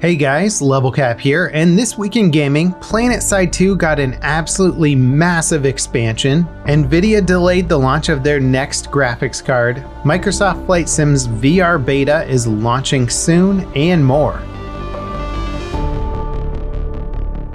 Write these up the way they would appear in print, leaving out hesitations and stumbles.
Hey guys, LevelCap here, and this week in gaming, Planetside 2 got an absolutely massive expansion, NVIDIA delayed the launch of their next graphics card, Microsoft Flight Sim's VR beta is launching soon, and more.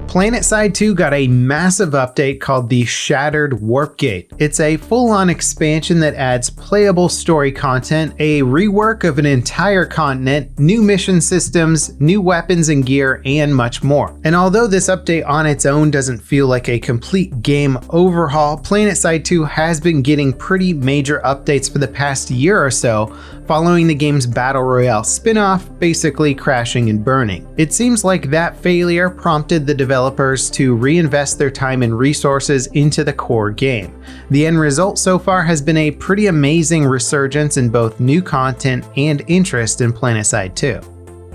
Planetside 2 got a massive update called the Shattered Warp Gate. It's a full-on expansion that adds playable story content, a rework of an entire continent, new mission systems, new weapons and gear, and much more. And although this update on its own doesn't feel like a complete game overhaul, Planetside 2 has been getting pretty major updates for the past year or so, following the game's Battle Royale spin-off basically crashing and burning. It seems like that failure prompted the developers to reinvest their time and resources into the core game. The end result so far has been a pretty amazing resurgence in both new content and interest in Planetside 2.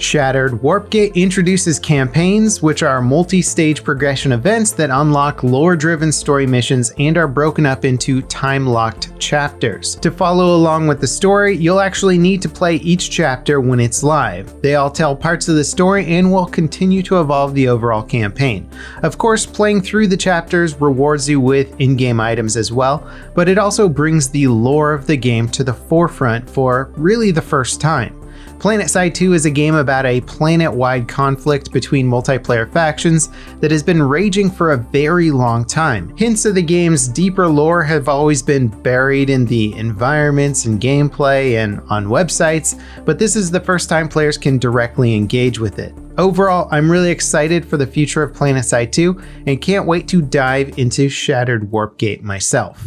Shattered Warp Gate introduces campaigns, which are multi-stage progression events that unlock lore-driven story missions and are broken up into time-locked chapters. To follow along with the story, you'll actually need to play each chapter when it's live. They all tell parts of the story and will continue to evolve the overall campaign. Of course, playing through the chapters rewards you with in-game items as well, but it also brings the lore of the game to the forefront for really the first time. Planetside 2 is a game about a planet-wide conflict between multiplayer factions that has been raging for a very long time. Hints of the game's deeper lore have always been buried in the environments and gameplay and on websites, but this is the first time players can directly engage with it. Overall, I'm really excited for the future of Planetside 2 and can't wait to dive into Shattered Warp Gate myself.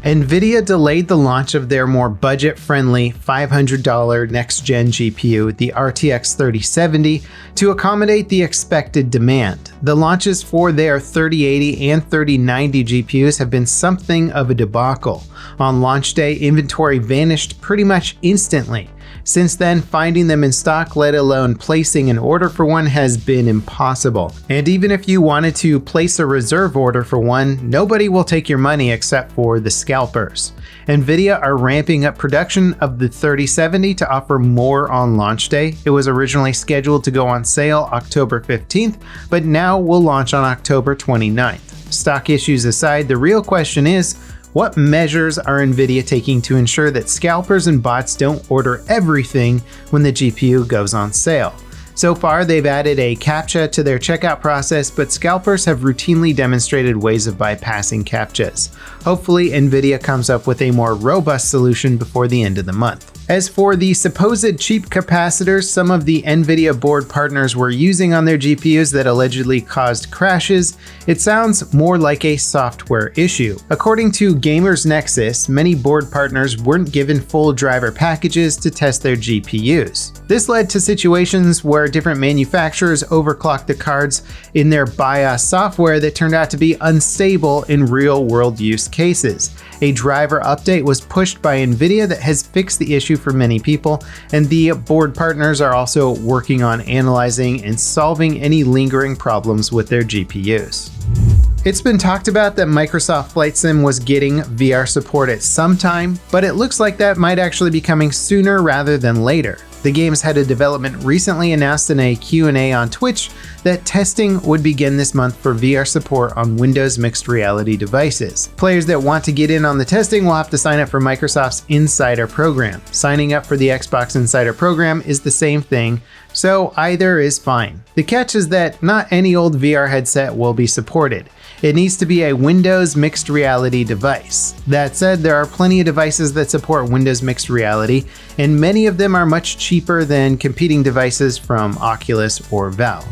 NVIDIA delayed the launch of their more budget-friendly $500 next-gen GPU, the RTX 3070, to accommodate the expected demand. The launches for their 3080 and 3090 GPUs have been something of a debacle. On launch day, inventory vanished pretty much instantly. Since then, finding them in stock, let alone placing an order for one, has been impossible. And even if you wanted to place a reserve order for one, nobody will take your money except for the scalpers. NVIDIA are ramping up production of the 3070 to offer more on launch day. It was originally scheduled to go on sale October 15th, but now will launch on October 29th. Stock issues aside, the real question is, what measures are NVIDIA taking to ensure that scalpers and bots don't order everything when the GPU goes on sale? So far, they've added a CAPTCHA to their checkout process, but scalpers have routinely demonstrated ways of bypassing CAPTCHAs. Hopefully, NVIDIA comes up with a more robust solution before the end of the month. As for the supposed cheap capacitors some of the NVIDIA board partners were using on their GPUs that allegedly caused crashes, it sounds more like a software issue. According to Gamers Nexus, many board partners weren't given full driver packages to test their GPUs. This led to situations where different manufacturers overclocked the cards in their BIOS software that turned out to be unstable in real-world use cases. A driver update was pushed by NVIDIA that has fixed the issue for many people, and the board partners are also working on analyzing and solving any lingering problems with their GPUs. It's been talked about that Microsoft Flight Sim was getting VR support at some time, but it looks like that might actually be coming sooner rather than later. The game's head of development recently announced in a Q&A on Twitch that testing would begin this month for VR support on Windows mixed reality devices. Players that want to get in on the testing will have to sign up for Microsoft's Insider program. Signing up for the Xbox Insider program is the same thing, so either is fine. The catch is that not any old VR headset will be supported. It needs to be a Windows mixed reality device. That said, there are plenty of devices that support Windows mixed reality, and many of them are much cheaper than competing devices from Oculus or Valve.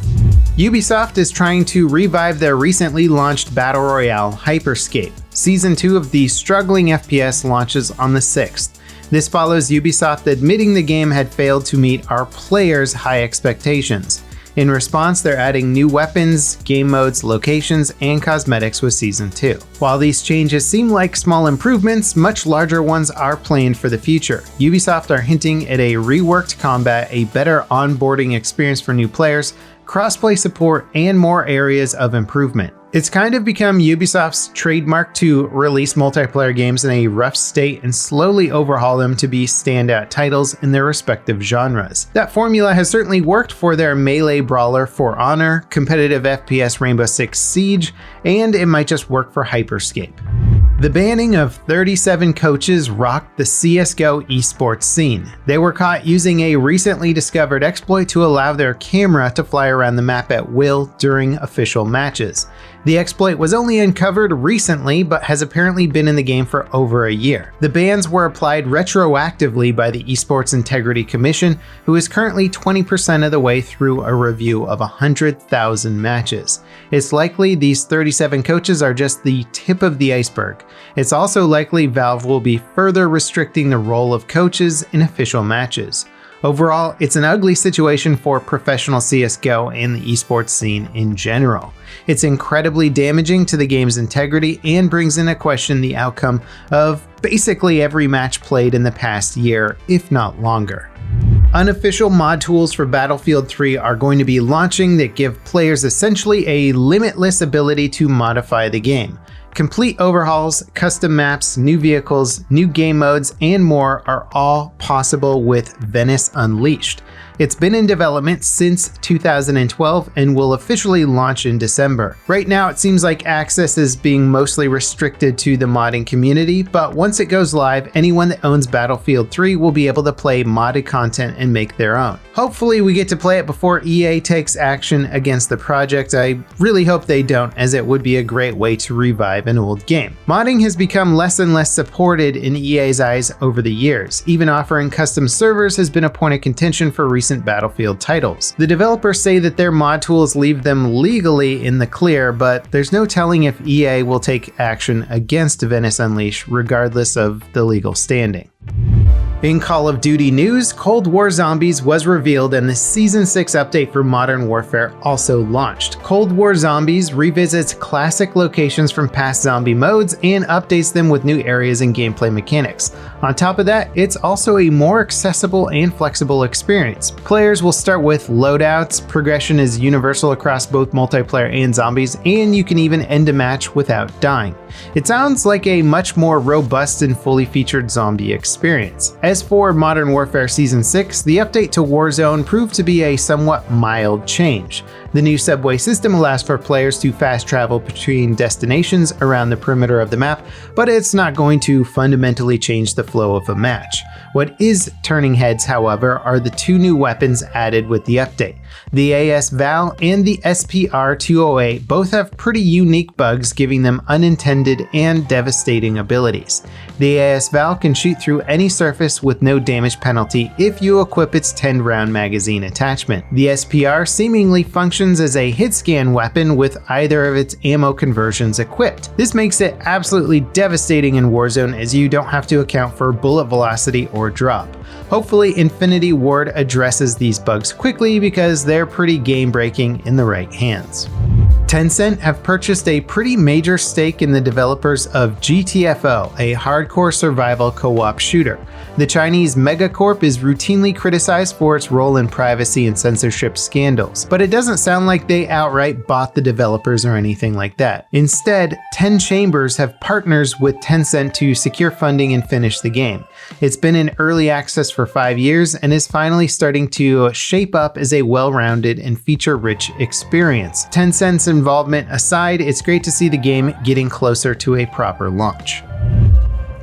Ubisoft is trying to revive their recently launched Battle Royale Hyperscape. Season 2 of the struggling FPS launches on the 6th. This follows Ubisoft admitting the game had failed to meet our players' high expectations. In response, they're adding new weapons, game modes, locations, and cosmetics with Season 2. While these changes seem like small improvements, much larger ones are planned for the future. Ubisoft are hinting at a reworked combat, a better onboarding experience for new players, crossplay support, and more areas of improvement. It's kind of become Ubisoft's trademark to release multiplayer games in a rough state and slowly overhaul them to be standout titles in their respective genres. That formula has certainly worked for their melee brawler For Honor, competitive FPS Rainbow Six Siege, and it might just work for Hyperscape. The banning of 37 coaches rocked the CSGO esports scene. They were caught using a recently discovered exploit to allow their camera to fly around the map at will during official matches. The exploit was only uncovered recently, but has apparently been in the game for over a year. The bans were applied retroactively by the Esports Integrity Commission, who is currently 20% of the way through a review of 100,000 matches. It's likely these 37 coaches are just the tip of the iceberg. It's also likely Valve will be further restricting the role of coaches in official matches. Overall, it's an ugly situation for professional CSGO and the esports scene in general. It's incredibly damaging to the game's integrity and brings into question the outcome of basically every match played in the past year, if not longer. Unofficial mod tools for Battlefield 3 are going to be launching that give players essentially a limitless ability to modify the game. Complete overhauls, custom maps, new vehicles, new game modes, and more are all possible with Venice Unleashed. It's been in development since 2012 and will officially launch in December. Right now, it seems like access is being mostly restricted to the modding community, but once it goes live, anyone that owns Battlefield 3 will be able to play modded content and make their own. Hopefully, we get to play it before EA takes action against the project. I really hope they don't, as it would be a great way to revive an old game. Modding has become less and less supported in EA's eyes over the years. Even offering custom servers has been a point of contention for recent Battlefield titles. The developers say that their mod tools leave them legally in the clear, but there's no telling if EA will take action against Venice Unleashed regardless of the legal standing. In Call of Duty news, Cold War Zombies was revealed and the Season 6 update for Modern Warfare also launched. Cold War Zombies revisits classic locations from past zombie modes and updates them with new areas and gameplay mechanics. On top of that, it's also a more accessible and flexible experience. Players will start with loadouts, progression is universal across both multiplayer and zombies, and you can even end a match without dying. It sounds like a much more robust and fully featured zombie experience. As for Modern Warfare Season 6, the update to Warzone proved to be a somewhat mild change. The new subway system allows for players to fast travel between destinations around the perimeter of the map, but it's not going to fundamentally change the flow of a match. What is turning heads, however, are the two new weapons added with the update. The AS Val and the SPR-208 both have pretty unique bugs, giving them unintended and devastating abilities. The AS Val can shoot through any surface with no damage penalty if you equip its 10-round magazine attachment. The SPR seemingly functions as a hit scan weapon with either of its ammo conversions equipped. This makes it absolutely devastating in Warzone, as you don't have to account for bullet velocity or drop. Hopefully Infinity Ward addresses these bugs quickly because they're pretty game-breaking in the right hands. Tencent have purchased a pretty major stake in the developers of GTFO, a hardcore survival co-op shooter. The Chinese megacorp is routinely criticized for its role in privacy and censorship scandals, but it doesn't sound like they outright bought the developers or anything like that. Instead, 10 Chambers have partners with Tencent to secure funding and finish the game. It's been in early access for 5 years and is finally starting to shape up as a well-rounded and feature-rich experience. Tencent's involvement aside, it's great to see the game getting closer to a proper launch.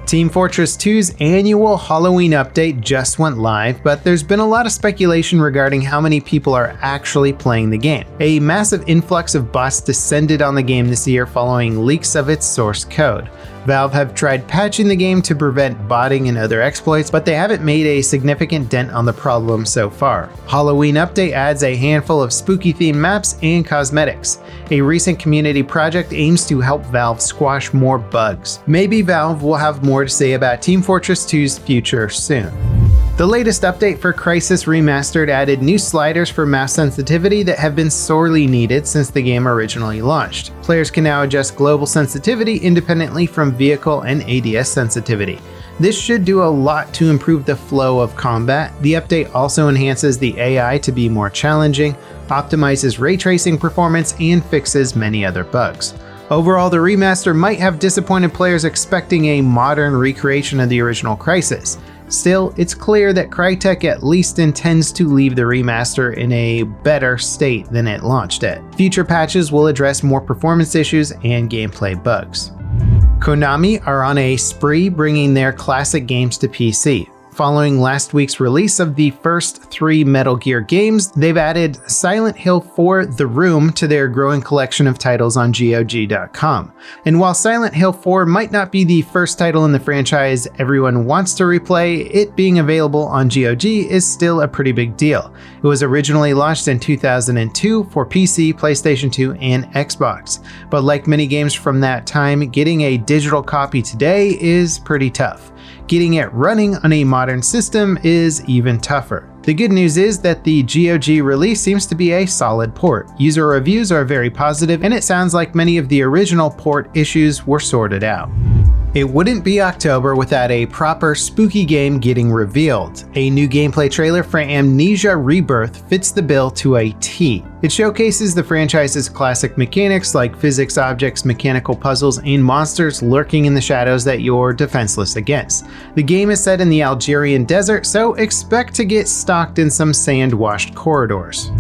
Team Fortress 2's annual Halloween update just went live, but there's been a lot of speculation regarding how many people are actually playing the game. A massive influx of bots descended on the game this year following leaks of its source code. Valve have tried patching the game to prevent botting and other exploits, but they haven't made a significant dent on the problem so far. Halloween update adds a handful of spooky themed maps and cosmetics. A recent community project aims to help Valve squash more bugs. Maybe Valve will have more to say about Team Fortress 2's future soon. The latest update for CRYSIS Remastered added new sliders for mouse sensitivity that have been sorely needed since the game originally launched. Players can now adjust global sensitivity independently from vehicle and ADS sensitivity. This should do a lot to improve the flow of combat. The update also enhances the AI to be more challenging, optimizes ray tracing performance, and fixes many other bugs. Overall, the remaster might have disappointed players expecting a modern recreation of the original CRYSIS. Still, it's clear that Crytek at least intends to leave the remaster in a better state than it launched it. Future patches will address more performance issues and gameplay bugs. Konami are on a spree bringing their classic games to PC. Following last week's release of the first 3 Metal Gear games, they've added Silent Hill 4: The Room to their growing collection of titles on GOG.com. And while Silent Hill 4 might not be the first title in the franchise everyone wants to replay, it being available on GOG is still a pretty big deal. It was originally launched in 2002 for PC, PlayStation 2, and Xbox. But like many games from that time, getting a digital copy today is pretty tough. Getting it running on a modern system is even tougher. The good news is that the GOG release seems to be a solid port. User reviews are very positive, and it sounds like many of the original port issues were sorted out. It wouldn't be October without a proper spooky game getting revealed. A new gameplay trailer for AMNESIA Rebirth fits the bill to a T. It showcases the franchise's classic mechanics like physics objects, mechanical puzzles, and monsters lurking in the shadows that you're defenseless against. The game is set in the Algerian desert, so expect to get stalked in some sand-washed corridors.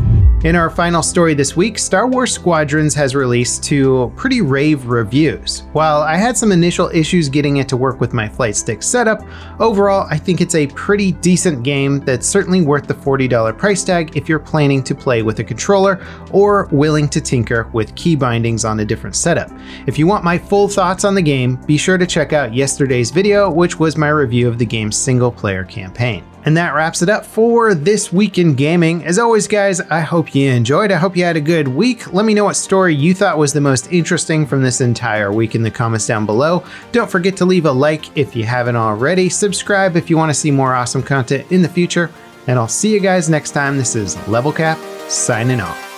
In our final story this week, Star Wars Squadrons has released to pretty rave reviews. While I had some initial issues getting it to work with my flight stick setup, overall I think it's a pretty decent game that's certainly worth the $40 price tag if you're planning to play with a controller or willing to tinker with key bindings on a different setup. If you want my full thoughts on the game, be sure to check out yesterday's video, which was my review of the game's single-player campaign. And that wraps it up for this week in gaming. As always, guys, I hope you enjoyed. I hope you had a good week. Let me know what story you thought was the most interesting from this entire week in the comments down below. Don't forget to leave a like if you haven't already. Subscribe if you want to see more awesome content in the future. And I'll see you guys next time. This is LevelCap signing off.